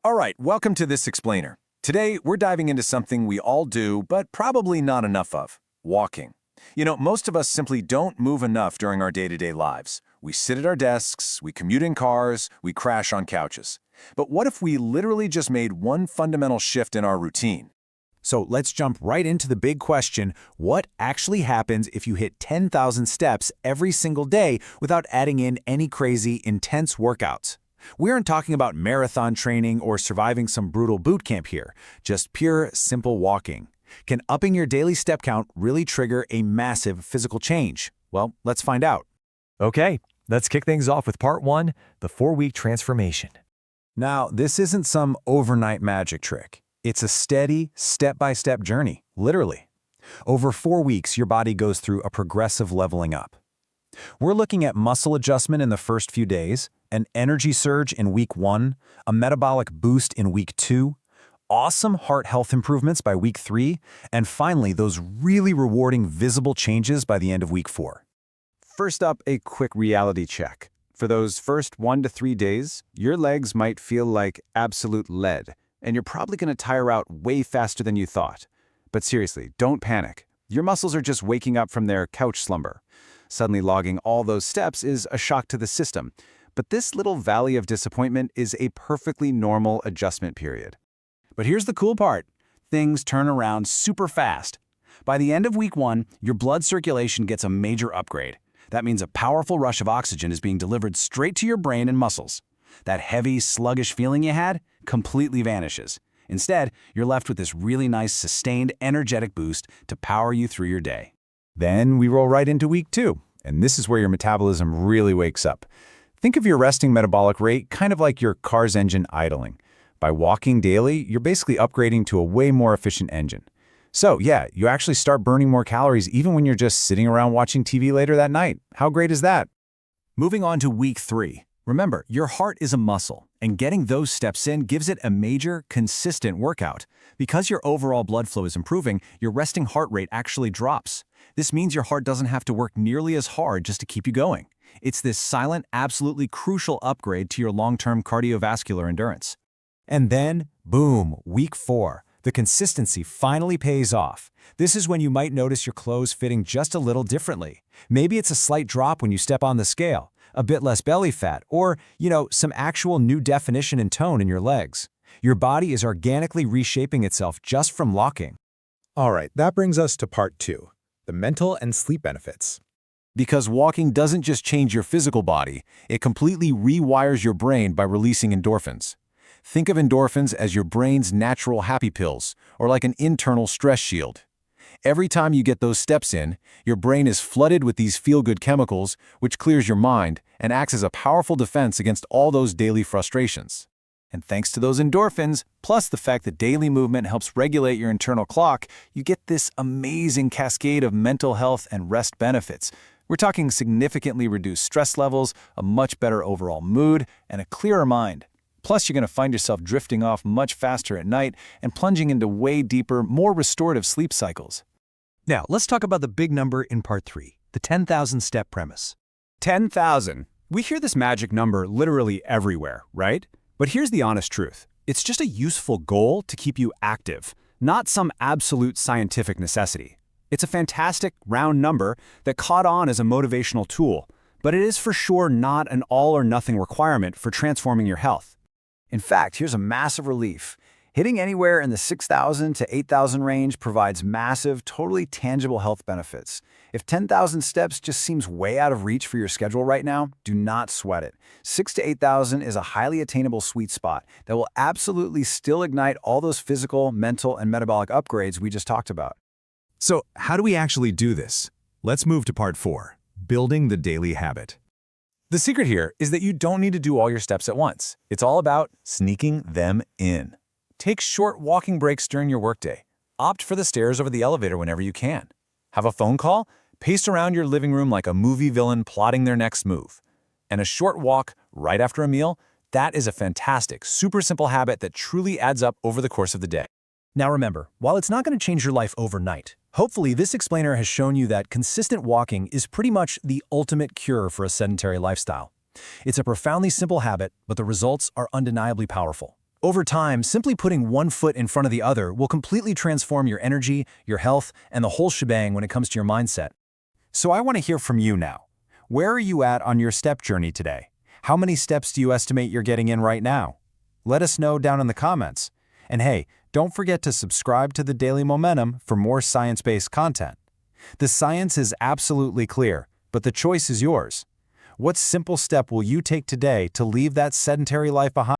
All right, welcome to This Explainer. Today, we're diving into something we all do, but probably not enough of: walking. Most of us simply don't move enough during our day-to-day lives. We sit at our desks, we commute in cars, we crash on couches. But what if we literally just made one fundamental shift in our routine? So let's jump right into the big question: what actually happens if you hit 10,000 steps every single day without adding in any crazy, intense workouts? We aren't talking about marathon training or surviving some brutal boot camp here, just pure, simple walking. Can upping your daily step count really trigger a massive physical change? Well, let's find out. Okay, let's kick things off with part 1, the 4-week transformation. Now, this isn't some overnight magic trick. It's a steady, step-by-step journey, literally. Over 4 weeks, your body goes through a progressive leveling up. We're looking at muscle adjustment in the first few days, an energy surge in week 1, a metabolic boost in week 2, awesome heart health improvements by week 3, and finally, those really rewarding visible changes by the end of week 4. First up, a quick reality check. For those first 1 to 3 days, your legs might feel like absolute lead, and you're probably going to tire out way faster than you thought. But seriously, don't panic. Your muscles are just waking up from their couch slumber. Suddenly logging all those steps is a shock to the system. But this little valley of disappointment is a perfectly normal adjustment period. But here's the cool part. Things turn around super fast. By the end of week 1, your blood circulation gets a major upgrade. That means a powerful rush of oxygen is being delivered straight to your brain and muscles. That heavy, sluggish feeling you had completely vanishes. Instead, you're left with this really nice, sustained, energetic boost to power you through your day. Then we roll right into week 2, and this is where your metabolism really wakes up. Think of your resting metabolic rate kind of like your car's engine idling. By walking daily, you're basically upgrading to a way more efficient engine. So yeah, you actually start burning more calories even when you're just sitting around watching TV later that night. How great is that? Moving on to week 3. Remember, your heart is a muscle, and getting those steps in gives it a major, consistent workout. Because your overall blood flow is improving, your resting heart rate actually drops. This means your heart doesn't have to work nearly as hard just to keep you going. It's this silent, absolutely crucial upgrade to your long-term cardiovascular endurance. And then, boom, week 4. The consistency finally pays off. This is when you might notice your clothes fitting just a little differently. Maybe it's a slight drop when you step on the scale, a bit less belly fat, or, some actual new definition and tone in your legs. Your body is organically reshaping itself just from walking. All right, that brings us to part 2, the mental and sleep benefits. Because walking doesn't just change your physical body, it completely rewires your brain by releasing endorphins. Think of endorphins as your brain's natural happy pills, or like an internal stress shield. Every time you get those steps in, your brain is flooded with these feel-good chemicals, which clears your mind and acts as a powerful defense against all those daily frustrations. And thanks to those endorphins, plus the fact that daily movement helps regulate your internal clock, you get this amazing cascade of mental health and rest benefits. We're talking significantly reduced stress levels, a much better overall mood, and a clearer mind. Plus, you're going to find yourself drifting off much faster at night and plunging into way deeper, more restorative sleep cycles. Now, let's talk about the big number in part 3, the 10,000 step premise. 10,000. We hear this magic number literally everywhere, right? But here's the honest truth. It's just a useful goal to keep you active, not some absolute scientific necessity. It's a fantastic, round number that caught on as a motivational tool, but it is for sure not an all-or-nothing requirement for transforming your health. In fact, here's a massive relief. Hitting anywhere in the 6,000 to 8,000 range provides massive, totally tangible health benefits. If 10,000 steps just seems way out of reach for your schedule right now, do not sweat it. 6,000 to 8,000 is a highly attainable sweet spot that will absolutely still ignite all those physical, mental, and metabolic upgrades we just talked about. So how do we actually do this? Let's move to part 4, building the daily habit. The secret here is that you don't need to do all your steps at once. It's all about sneaking them in. Take short walking breaks during your workday. Opt for the stairs over the elevator whenever you can. Have a phone call? Pace around your living room like a movie villain plotting their next move. And a short walk right after a meal, that is a fantastic, super simple habit that truly adds up over the course of the day. Now remember, while it's not going to change your life overnight, hopefully this explainer has shown you that consistent walking is pretty much the ultimate cure for a sedentary lifestyle. It's a profoundly simple habit, but the results are undeniably powerful. Over time, simply putting one foot in front of the other will completely transform your energy, your health, and the whole shebang when it comes to your mindset. So I want to hear from you now. Where are you at on your step journey today? How many steps do you estimate you're getting in right now? Let us know down in the comments. And hey, don't forget to subscribe to the Daily Momentum for more science-based content. The science is absolutely clear, but the choice is yours. What simple step will you take today to leave that sedentary life behind?